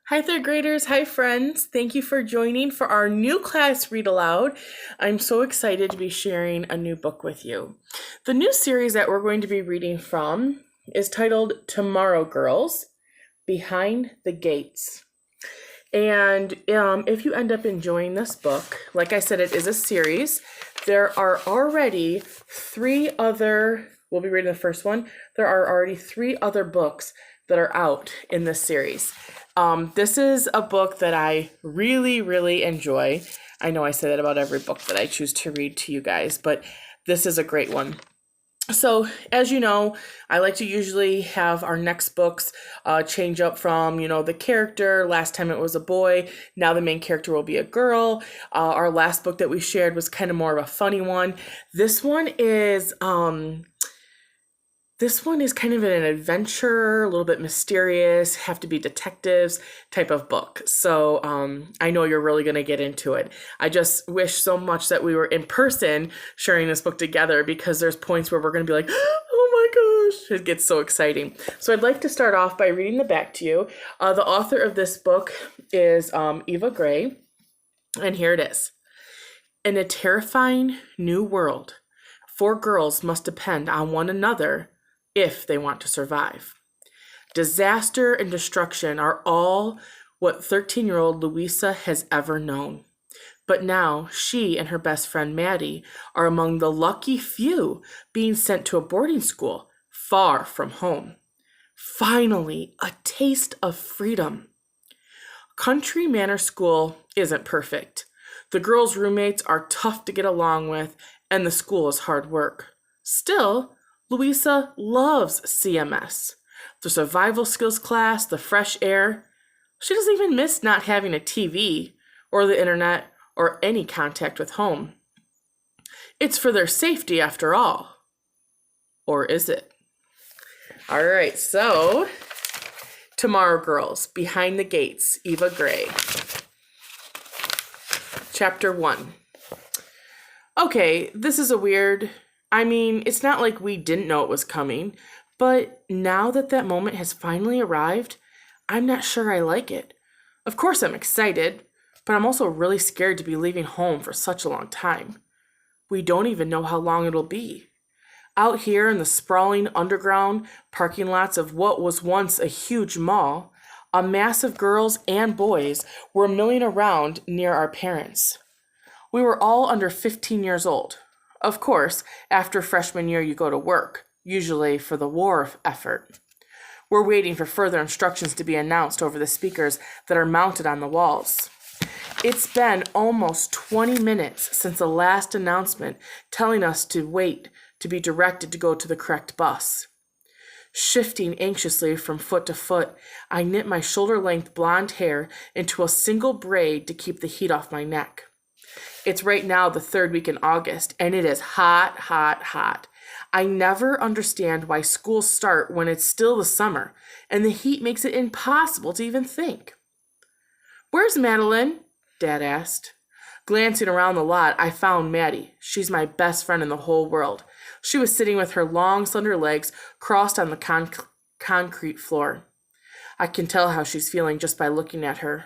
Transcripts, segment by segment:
Hi, third graders. Hi, friends. Thank you for joining for our new class Read Aloud. I'm so excited to be sharing a new book with you. The new series that we're going to be reading from is titled Tommorow Girls, Behind the Gates. And if you end up enjoying this book, like I said, it is a series. There are already we'll be reading the first one. There are already 3 other books that are out in this series. This is a book that I really, really enjoy. I know I say that about every book that I choose to read to you guys, but this is a great one. So, as you know, I like to usually have our next books change up from, the character. Last time it was a boy. Now the main character will be a girl. Our last book that we shared was kind of more of a funny one. This one is kind of an adventure, a little bit mysterious, have to be detectives type of book. So I know you're really going to get into it. I just wish so much that we were in person sharing this book together, because there's points where we're going to be like, oh my gosh, it gets so exciting. So I'd like to start off by reading the back to you. The author of this book is Eva Gray, and here it is. In a terrifying new world, 4 girls must depend on one another if they want to survive. Disaster and destruction are all what 13-year-old Louisa has ever known. But now she and her best friend Maddie are among the lucky few being sent to a boarding school far from home. Finally, a taste of freedom. Country Manor School isn't perfect. The girls' roommates are tough to get along with, and the school is hard work. Still, Louisa loves CMS, the survival skills class, the fresh air. She doesn't even miss not having a TV or the internet or any contact with home. It's for their safety after all. Or is it? All right, so Tommorow Girls, Behind the Gates, Eva Gray. Chapter 1. Okay, this is it's not like we didn't know it was coming, but now that moment has finally arrived, I'm not sure I like it. Of course I'm excited, but I'm also really scared to be leaving home for such a long time. We don't even know how long it'll be. Out here in the sprawling underground parking lots of what was once a huge mall, a mass of girls and boys were milling around near our parents. We were all under 15 years old. Of course, after freshman year you go to work, usually for the war effort. We're waiting for further instructions to be announced over the speakers that are mounted on the walls. It's been almost 20 minutes since the last announcement telling us to wait to be directed to go to the correct bus. Shifting anxiously from foot to foot, I knit my shoulder-length blonde hair into a single braid to keep the heat off my neck. It's right now the 3rd week in August, and it is hot, hot, hot. I never understand why schools start when it's still the summer, and the heat makes it impossible to even think. "Where's Madeline?" Dad asked. Glancing around the lot, I found Maddie. She's my best friend in the whole world. She was sitting with her long, slender legs crossed on the concrete floor. I can tell how she's feeling just by looking at her.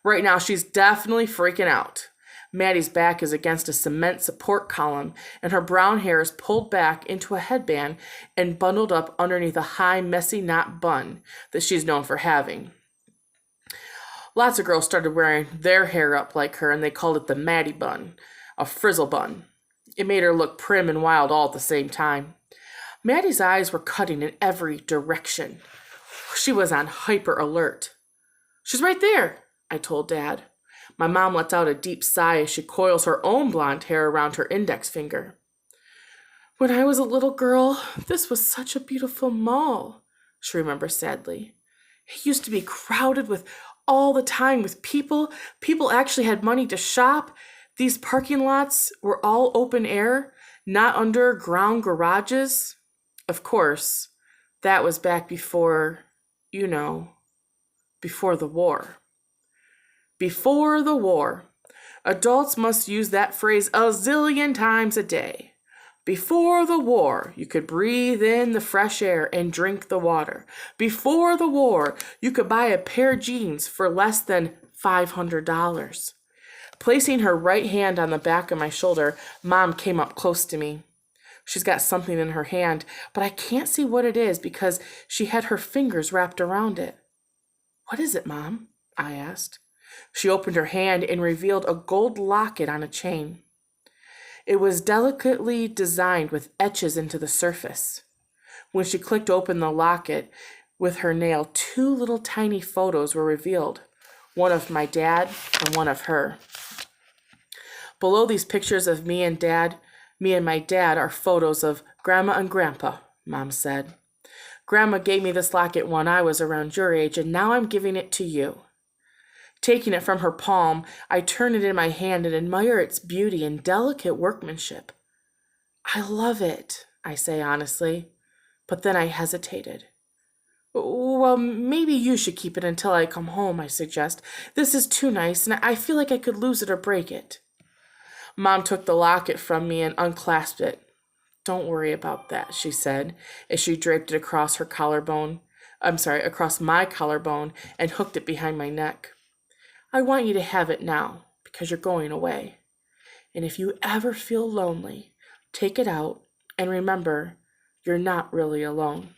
Right now, she's definitely freaking out. Maddie's back is against a cement support column, and her brown hair is pulled back into a headband and bundled up underneath a high, messy knot bun that she's known for having. Lots of girls started wearing their hair up like her, and they called it the Maddie bun, a frizzle bun. It made her look prim and wild all at the same time. Maddie's eyes were cutting in every direction. She was on hyper alert. "She's right there," I told Dad. My mom lets out a deep sigh as she coils her own blonde hair around her index finger. "When I was a little girl, this was such a beautiful mall," she remembers sadly. "It used to be crowded all the time with people. People actually had money to shop. These parking lots were all open air, not underground garages." Of course, that was back before, before the war. Before the war. Adults must use that phrase a zillion times a day. Before the war, you could breathe in the fresh air and drink the water. Before the war, you could buy a pair of jeans for less than $500. Placing her right hand on the back of my shoulder, Mom came up close to me. She's got something in her hand, but I can't see what it is because she had her fingers wrapped around it. "What is it, Mom?" I asked. She opened her hand and revealed a gold locket on a chain. It was delicately designed with etches into the surface. When she clicked open the locket with her nail, two little tiny photos were revealed, one of my dad and one of her. Below these pictures of me and my dad are photos of Grandma and Grandpa, Mom said. "Grandma gave me this locket when I was around your age, and now I'm giving it to you." Taking it from her palm, I turn it in my hand and admire its beauty and delicate workmanship. "I love it," I say honestly, but then I hesitated. "Well, maybe you should keep it until I come home," I suggest. "This is too nice, and I feel like I could lose it or break it." Mom took the locket from me and unclasped it. "Don't worry about that," she said, as she draped it across my collarbone and hooked it behind my neck. "I want you to have it now, because you're going away. And if you ever feel lonely, take it out and remember, you're not really alone.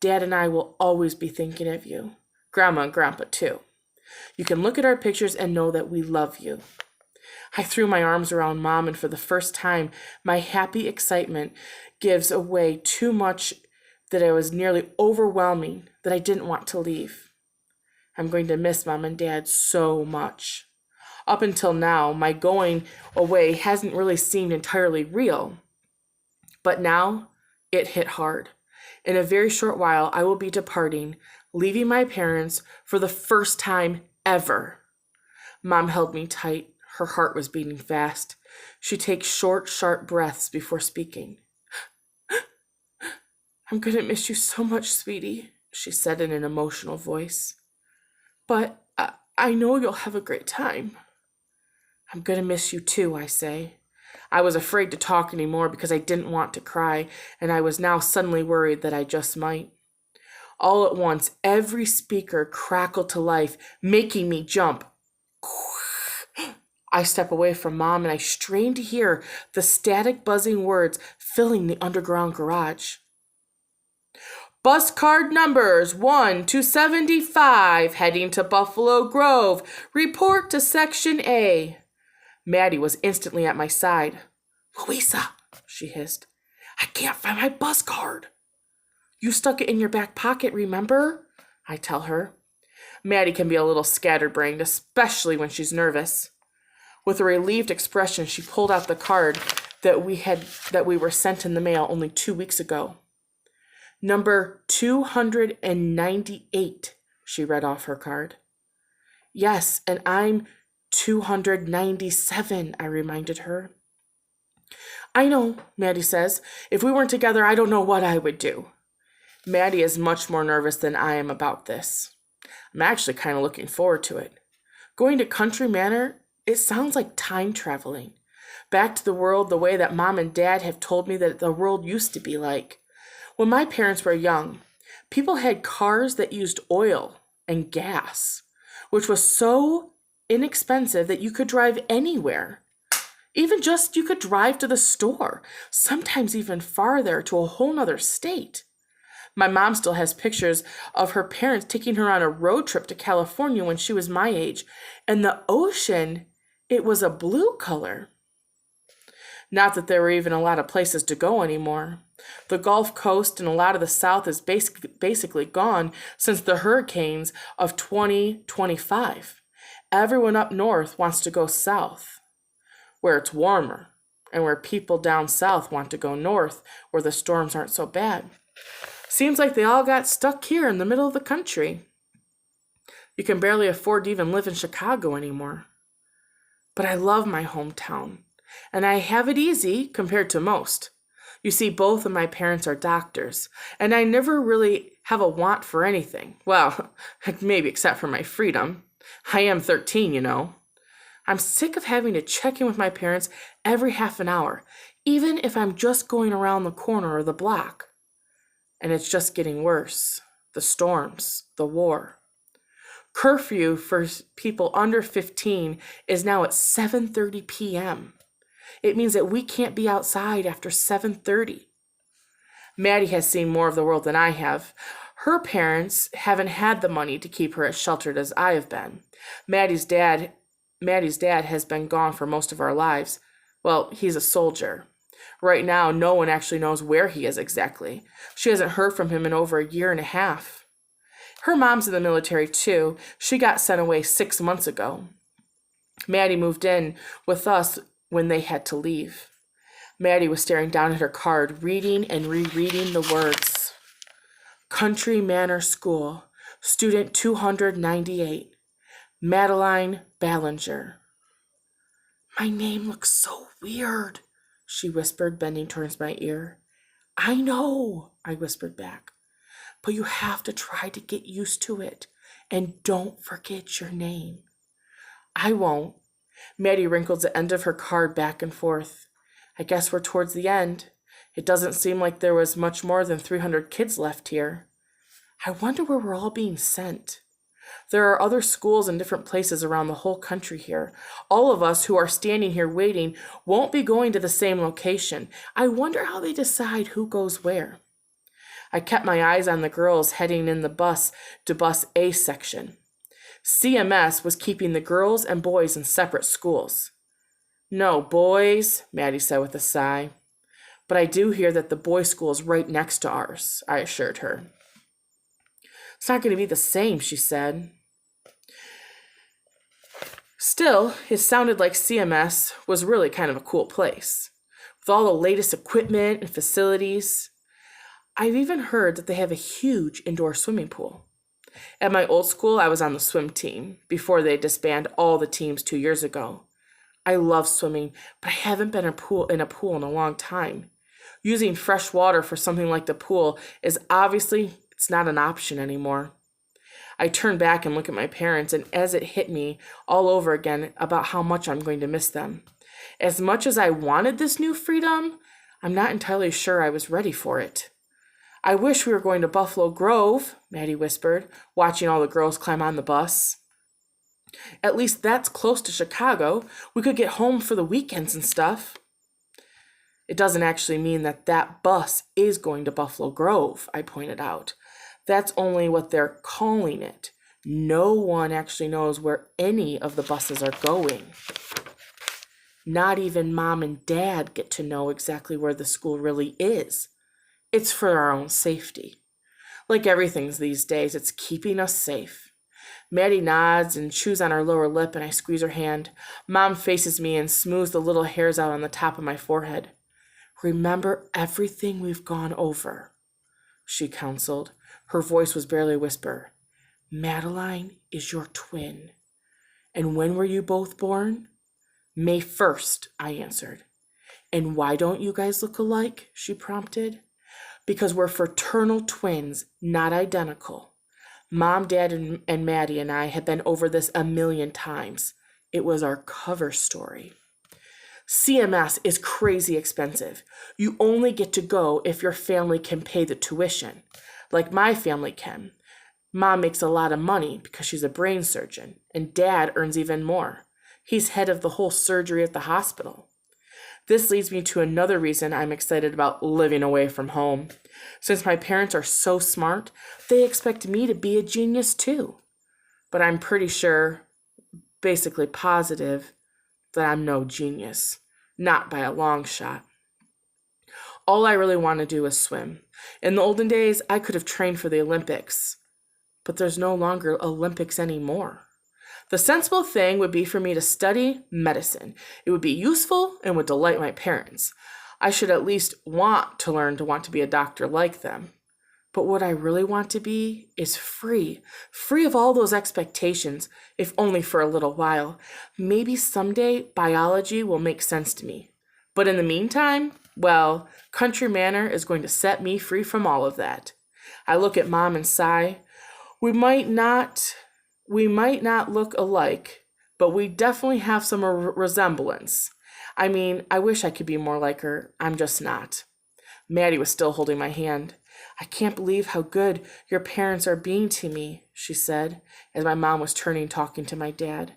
Dad and I will always be thinking of you. Grandma and Grandpa too. You can look at our pictures and know that we love you." I threw my arms around Mom, and for the first time, my happy excitement gives away too much that it was nearly overwhelming that I didn't want to leave. I'm going to miss Mom and Dad so much. Up until now, my going away hasn't really seemed entirely real. But now, it hit hard. In a very short while, I will be departing, leaving my parents for the first time ever. Mom held me tight. Her heart was beating fast. She takes short, sharp breaths before speaking. "I'm going to miss you so much, sweetie," she said in an emotional voice. "But I know you'll have a great time." "I'm going to miss you too," I say. I was afraid to talk anymore because I didn't want to cry, and I was now suddenly worried that I just might. All at once, every speaker crackled to life, making me jump. I step away from Mom, and I strain to hear the static buzzing words filling the underground garage. "Bus card numbers 1 to 75, heading to Buffalo Grove. Report to Section A." Maddie was instantly at my side. "Louisa," she hissed, "I can't find my bus card." "You stuck it in your back pocket, remember?" I tell her. Maddie can be a little scatterbrained, especially when she's nervous. With a relieved expression, she pulled out the card that we were sent in the mail only 2 weeks ago. "Number 298, she read off her card. "Yes, and I'm 297, I reminded her. "I know," Maddie says. "If we weren't together, I don't know what I would do." Maddie is much more nervous than I am about this. I'm actually kind of looking forward to it. Going to Country Manor, it sounds like time traveling. Back to the world the way that Mom and Dad have told me that the world used to be like. When my parents were young, people had cars that used oil and gas, which was so inexpensive that you could drive anywhere. Even just you could drive to the store, sometimes even farther to a whole nother state. My mom still has pictures of her parents taking her on a road trip to California when she was my age, and the ocean, it was a blue color. Not that there were even a lot of places to go anymore. The Gulf Coast and a lot of the South is basically gone since the hurricanes of 2025. Everyone up north wants to go south, where it's warmer, and where people down south want to go north, where the storms aren't so bad. Seems like they all got stuck here in the middle of the country. You can barely afford to even live in Chicago anymore. But I love my hometown, and I have it easy compared to most. You see, both of my parents are doctors, and I never really have a want for anything. Well, maybe except for my freedom. I am 13, you know. I'm sick of having to check in with my parents every half an hour, even if I'm just going around the corner or the block. And it's just getting worse. The storms, the war. Curfew for people under 15 is now at 7:30 p.m. It means that we can't be outside after 7:30. Maddie has seen more of the world than I have. Her parents haven't had the money to keep her as sheltered as I have been. Maddie's dad has been gone for most of our lives. Well, he's a soldier. Right now, no one actually knows where he is exactly. She hasn't heard from him in over a year and a half. Her mom's in the military too. She got sent away 6 months ago. Maddie moved in with us when they had to leave. Maddie was staring down at her card, reading and rereading the words. Country Manor School, student 298, Madeline Ballinger. My name looks so weird, she whispered, bending towards my ear. I know, I whispered back, but you have to try to get used to it, and don't forget your name. I won't. Maddie wrinkled the end of her card back and forth. I guess we're towards the end. It doesn't seem like there was much more than 300 kids left here. I wonder where we're all being sent. There are other schools in different places around the whole country here. All of us who are standing here waiting won't be going to the same location. I wonder how they decide who goes where. I kept my eyes on the girls heading in the bus to Bus A section. CMS was keeping the girls and boys in separate schools. No, boys, Maddie said with a sigh. But I do hear that the boys' school is right next to ours, I assured her. It's not going to be the same, she said. Still, it sounded like CMS was really kind of a cool place, with all the latest equipment and facilities. I've even heard that they have a huge indoor swimming pool. At my old school, I was on the swim team before they disbanded all the teams 2 years ago. I love swimming, but I haven't been in a pool in a long time. Using fresh water for something like the pool is obviously it's not an option anymore. I turn back and look at my parents, and as it hit me all over again about how much I'm going to miss them. As much as I wanted this new freedom, I'm not entirely sure I was ready for it. I wish we were going to Buffalo Grove, Maddie whispered, watching all the girls climb on the bus. At least that's close to Chicago. We could get home for the weekends and stuff. It doesn't actually mean that bus is going to Buffalo Grove, I pointed out. That's only what they're calling it. No one actually knows where any of the buses are going. Not even Mom and Dad get to know exactly where the school really is. It's for our own safety. Like everything these days, it's keeping us safe. Maddie nods and chews on her lower lip, and I squeeze her hand. Mom faces me and smooths the little hairs out on the top of my forehead. Remember everything we've gone over, she counseled. Her voice was barely a whisper. Madeline is your twin. And when were you both born? May 1st, I answered. And why don't you guys look alike? She prompted. Because we're fraternal twins, not identical. Mom, Dad, and Maddie and I have been over this a million times. It was our cover story. CMS is crazy expensive. You only get to go if your family can pay the tuition, like my family can. Mom makes a lot of money because she's a brain surgeon, and Dad earns even more. He's head of the whole surgery at the hospital. This leads me to another reason I'm excited about living away from home. Since my parents are so smart, they expect me to be a genius too. But I'm pretty sure, basically positive, that I'm no genius. Not by a long shot. All I really want to do is swim. In the olden days, I could have trained for the Olympics. But there's no longer Olympics anymore. The sensible thing would be for me to study medicine. It would be useful and would delight my parents. I should at least want to learn to want to be a doctor like them. But what I really want to be is free of all those expectations, if only for a little while. Maybe someday biology will make sense to me. But in the meantime, well, Country Manor is going to set me free from all of that. I look at Mom and sigh. We might not look alike, but we definitely have some resemblance. I mean, I wish I could be more like her. I'm just not. Maddie was still holding my hand. I can't believe how good your parents are being to me, she said, as my mom was turning talking to my dad.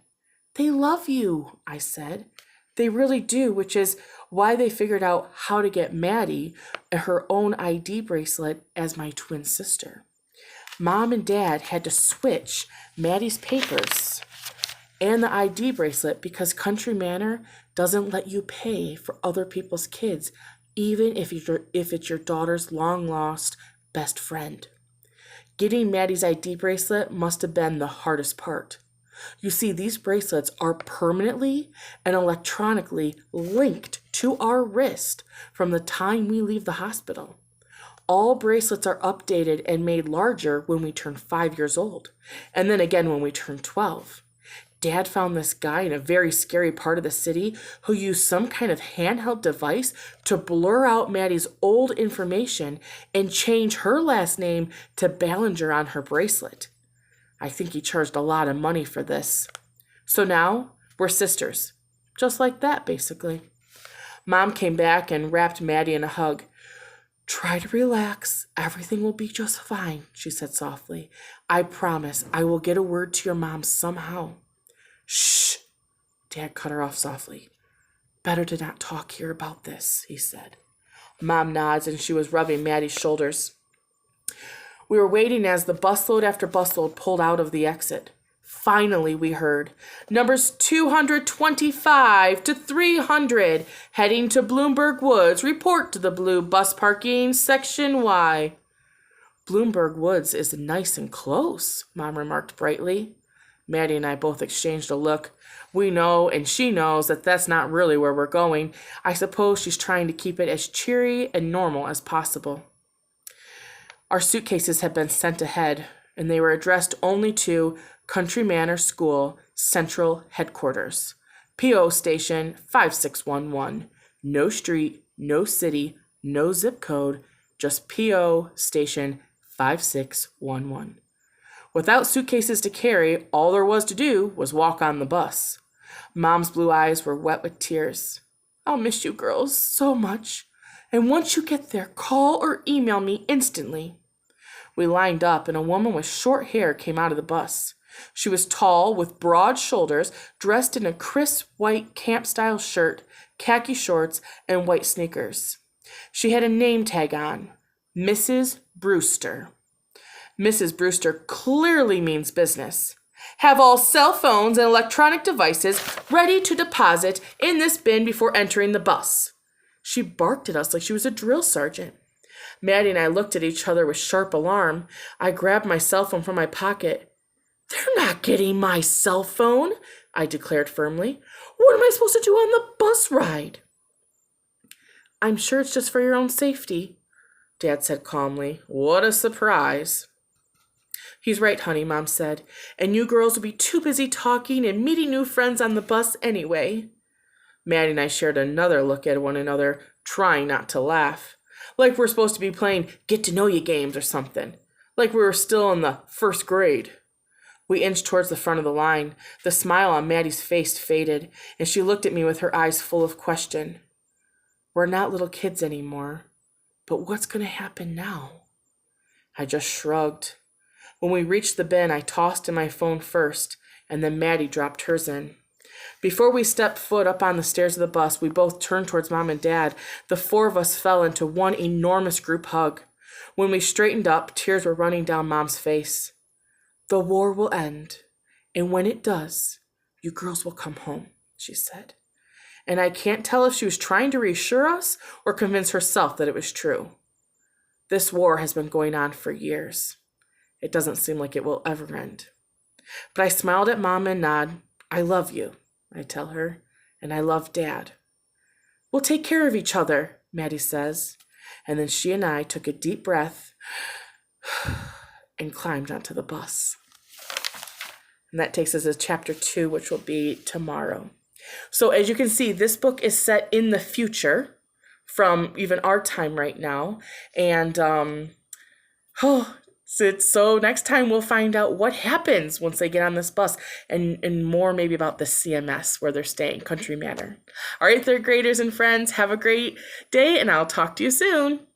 They love you, I said. They really do, which is why they figured out how to get Maddie her own ID bracelet as my twin sister. Mom and Dad had to switch Maddie's papers and the ID bracelet because Country Manor doesn't let you pay for other people's kids, even if it's your daughter's long-lost best friend. Getting Maddie's ID bracelet must have been the hardest part. You see, these bracelets are permanently and electronically linked to our wrist from the time we leave the hospital. All bracelets are updated and made larger when we turn 5 years old, and then again when we turn 12. Dad found this guy in a very scary part of the city who used some kind of handheld device to blur out Maddie's old information and change her last name to Ballinger on her bracelet. I think he charged a lot of money for this. So now we're sisters. Just like that, basically. Mom came back and wrapped Maddie in a hug. Try to relax. Everything will be just fine, she said softly. I promise I will get a word to your mom somehow. Shh, Dad cut her off softly. Better to not talk here about this, he said. Mom nods and she was rubbing Maddie's shoulders. We were waiting as the busload after busload pulled out of the exit. Finally, we heard numbers 225 to 300 heading to Bloomberg Woods. Report to the blue bus parking, section Y. Bloomberg Woods is nice and close, Mom remarked brightly. Maddie and I both exchanged a look. We know, and she knows, that that's not really where we're going. I suppose she's trying to keep it as cheery and normal as possible. Our suitcases had been sent ahead, and they were addressed only to Country Manor School Central Headquarters. P.O. Station 5611. No street, no city, no zip code, just P.O. Station 5611. Without suitcases to carry, all there was to do was walk on the bus. Mom's blue eyes were wet with tears. I'll miss you girls so much. And once you get there, call or email me instantly. We lined up, and a woman with short hair came out of the bus. She was tall, with broad shoulders, dressed in a crisp white camp-style shirt, khaki shorts, and white sneakers. She had a name tag on, Mrs. Brewster. Mrs. Brewster clearly means business. Have all cell phones and electronic devices ready to deposit in this bin before entering the bus. She barked at us like she was a drill sergeant. Maddie and I looked at each other with sharp alarm. I grabbed my cell phone from my pocket. They're not getting my cell phone, I declared firmly. What am I supposed to do on the bus ride? I'm sure it's just for your own safety, Dad said calmly. What a surprise. He's right, honey, Mom said. And you girls will be too busy talking and meeting new friends on the bus anyway. Maddie and I shared another look at one another, trying not to laugh. Like we're supposed to be playing get-to-know-you games or something. Like we were still in the first grade. We inched towards the front of the line. The smile on Maddie's face faded, and she looked at me with her eyes full of question. We're not little kids anymore. But what's going to happen now? I just shrugged. When we reached the bin, I tossed in my phone first, and then Maddie dropped hers in. Before we stepped foot up on the stairs of the bus, we both turned towards Mom and Dad. The four of us fell into one enormous group hug. When we straightened up, tears were running down Mom's face. The war will end, and when it does, you girls will come home, she said. And I can't tell if she was trying to reassure us or convince herself that it was true. This war has been going on for years. It doesn't seem like it will ever end. But I smiled at Mom and nod. I love you, I tell her, and I love Dad. We'll take care of each other, Maddie says. And then she and I took a deep breath and climbed onto the bus. And that takes us to chapter 2, which will be tomorrow. So as you can see, this book is set in the future from even our time right now. And So next time we'll find out what happens once they get on this bus and more maybe about the CMS where they're staying, Country Manor. All right, third graders and friends, have a great day and I'll talk to you soon.